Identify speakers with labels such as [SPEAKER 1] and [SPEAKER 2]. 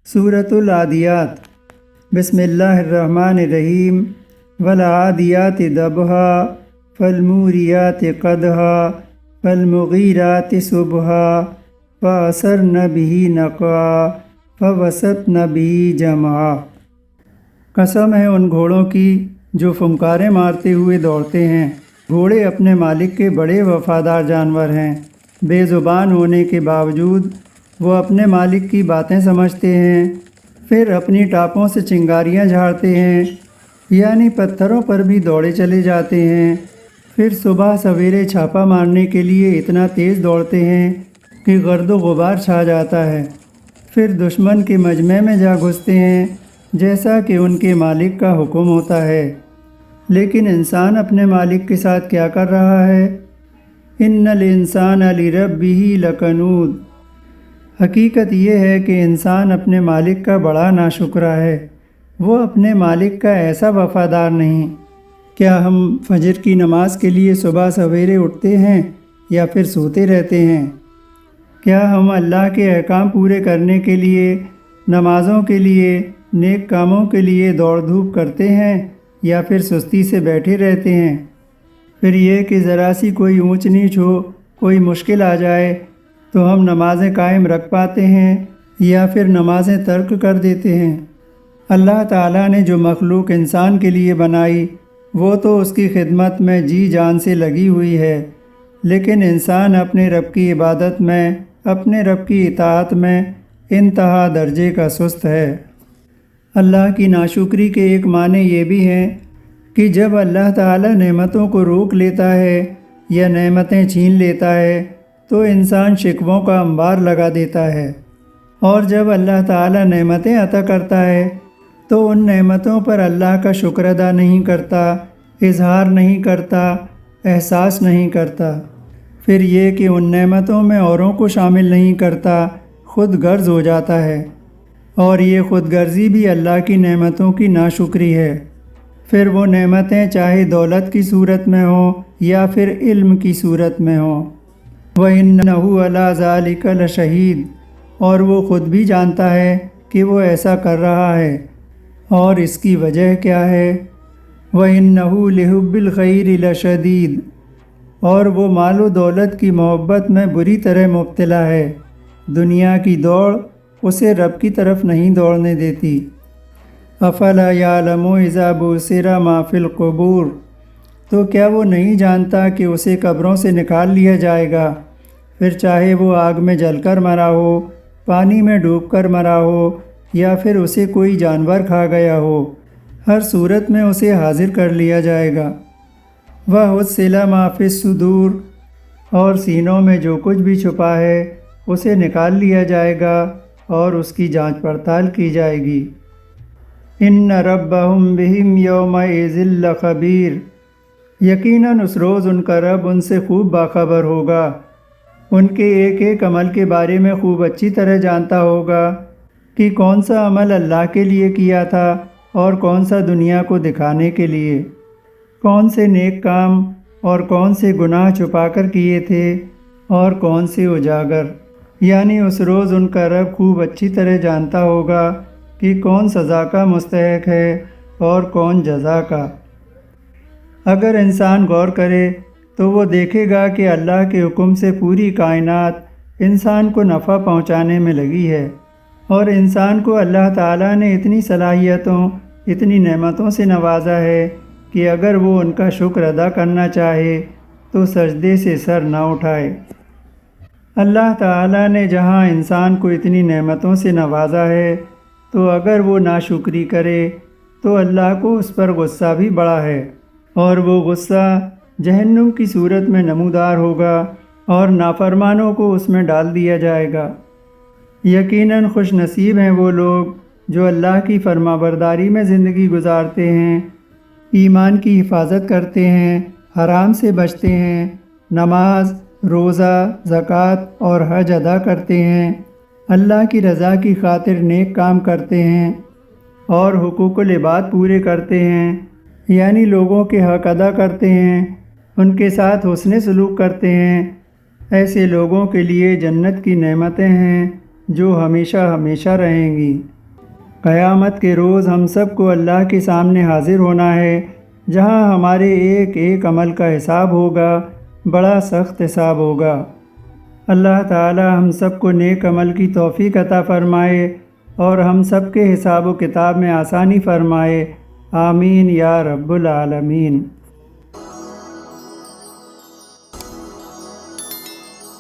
[SPEAKER 1] سورۃ العادیات۔ بسم اللہ الرحمن الرحیم۔ والعادیات ضبحا فالموریات قدحا فالمغیرات صبحا فأثرن به نقعا فوسطن به جمعا۔ قسم ہے ان گھوڑوں کی جو فنکاریں مارتے ہوئے دوڑتے ہیں۔ گھوڑے اپنے مالک کے بڑے وفادار جانور ہیں۔ بے زبان ہونے کے باوجود وہ اپنے مالک کی باتیں سمجھتے ہیں، پھر اپنی ٹاپوں سے چنگاریاں جھاڑتے ہیں، یعنی پتھروں پر بھی دوڑے چلے جاتے ہیں۔ پھر صبح سویرے چھاپا مارنے کے لیے اتنا تیز دوڑتے ہیں کہ گرد و غبار چھا جاتا ہے۔ پھر دشمن کے مجمع میں جا گھستے ہیں جیسا کہ ان کے مالک کا حکم ہوتا ہے۔ لیکن انسان اپنے مالک کے ساتھ کیا کر رہا ہے؟ ان الانسان لربہ لکنود۔ حقیقت یہ ہے کہ انسان اپنے مالک کا بڑا ناشکرا ہے۔ وہ اپنے مالک کا ایسا وفادار نہیں۔ کیا ہم فجر کی نماز کے لیے صبح سویرے اٹھتے ہیں یا پھر سوتے رہتے ہیں؟ کیا ہم اللہ کے احکام پورے کرنے کے لیے، نمازوں کے لیے، نیک کاموں کے لیے دوڑ دھوپ کرتے ہیں یا پھر سستی سے بیٹھے رہتے ہیں؟ پھر یہ کہ ذرا سی کوئی اونچ نیچ ہو، کوئی مشکل آ جائے تو ہم نمازیں قائم رکھ پاتے ہیں یا پھر نمازیں ترک کر دیتے ہیں۔ اللہ تعالیٰ نے جو مخلوق انسان کے لیے بنائی وہ تو اس کی خدمت میں جی جان سے لگی ہوئی ہے، لیکن انسان اپنے رب کی عبادت میں، اپنے رب کی اطاعت میں انتہا درجے کا سست ہے۔ اللہ کی ناشکری کے ایک معنی یہ بھی ہیں کہ جب اللہ تعالیٰ نعمتوں کو روک لیتا ہے یا نعمتیں چھین لیتا ہے تو انسان شکووں کا انبار لگا دیتا ہے، اور جب اللہ تعالیٰ نعمتیں عطا کرتا ہے تو ان نعمتوں پر اللہ کا شکر ادا نہیں کرتا، اظہار نہیں کرتا، احساس نہیں کرتا۔ پھر یہ کہ ان نعمتوں میں اوروں کو شامل نہیں کرتا، خود غرض ہو جاتا ہے، اور یہ خود غرضی بھی اللہ کی نعمتوں کی ناشکری ہے۔ پھر وہ نعمتیں چاہے دولت کی صورت میں ہوں یا پھر علم کی صورت میں ہوں۔ وَإِنَّهُ عَلَىٰ ذَلِكَ لَشَهِيدٌ، اور وہ خود بھی جانتا ہے کہ وہ ایسا کر رہا ہے، اور اس کی وجہ کیا ہے؟ وَإِنَّهُ لِحُبِّ الْخَيْرِ لَشَدِيدٌ، اور وہ مال و دولت کی محبت میں بری طرح مبتلا ہے۔ دنیا کی دوڑ اسے رب کی طرف نہیں دوڑنے دیتی۔ أَفَلَا يَعْلَمُ إِذَا بُعْثِرَ مَا فِي الْقُبُورِ، تو کیا وہ نہیں جانتا کہ اسے قبروں سے نکال لیا جائے گا، پھر چاہے وہ آگ میں جل کر مرا ہو، پانی میں ڈوب کر مرا ہو، یا پھر اسے کوئی جانور کھا گیا ہو، ہر صورت میں اسے حاضر کر لیا جائے گا۔ وَحُصِّلَ مَا فِي الصُّدُورِ، اور سینوں میں جو کچھ بھی چھپا ہے اسے نکال لیا جائے گا اور اس کی جانچ پڑتال کی جائے گی۔ إِنَّ رَبَّهُمْ بِهِمْ يَوْمَئِذٍ لَخَبِيرٌ، یقیناً اس روز ان کا رب ان سے خوب باخبر ہوگا، ان کے ایک ایک عمل کے بارے میں خوب اچھی طرح جانتا ہوگا کہ کون سا عمل اللہ کے لیے کیا تھا اور کون سا دنیا کو دکھانے کے لیے، کون سے نیک کام اور کون سے گناہ چھپا کر کیے تھے اور کون سے اجاگر۔ یعنی اس روز ان کا رب خوب اچھی طرح جانتا ہوگا کہ کون سزا کا مستحق ہے اور کون جزا کا۔ اگر انسان غور کرے تو وہ دیکھے گا کہ اللہ کے حکم سے پوری کائنات انسان کو نفع پہنچانے میں لگی ہے، اور انسان کو اللہ تعالیٰ نے اتنی صلاحیتوں، اتنی نعمتوں سے نوازا ہے کہ اگر وہ ان کا شکر ادا کرنا چاہے تو سجدے سے سر نہ اٹھائے۔ اللہ تعالیٰ نے جہاں انسان کو اتنی نعمتوں سے نوازا ہے تو اگر وہ ناشکری کرے تو اللہ کو اس پر غصہ بھی بڑا ہے، اور وہ غصہ جہنم کی صورت میں نمودار ہوگا اور نافرمانوں کو اس میں ڈال دیا جائے گا۔ یقیناً خوش نصیب ہیں وہ لوگ جو اللہ کی فرما برداری میں زندگی گزارتے ہیں، ایمان کی حفاظت کرتے ہیں، حرام سے بچتے ہیں، نماز، روزہ، زکوٰۃ اور حج ادا کرتے ہیں، اللہ کی رضا کی خاطر نیک کام کرتے ہیں اور حقوق العباد پورے کرتے ہیں، یعنی لوگوں کے حق ادا کرتے ہیں، ان کے ساتھ حسن سلوک کرتے ہیں۔ ایسے لوگوں کے لیے جنت کی نعمتیں ہیں جو ہمیشہ ہمیشہ رہیں گی۔ قیامت کے روز ہم سب کو اللہ کے سامنے حاضر ہونا ہے، جہاں ہمارے ایک ایک عمل کا حساب ہوگا، بڑا سخت حساب ہوگا۔ اللہ تعالی ہم سب کو نیک عمل کی توفیق عطا فرمائے اور ہم سب کے حساب و کتاب میں آسانی فرمائے، آمین یا رب العالمین۔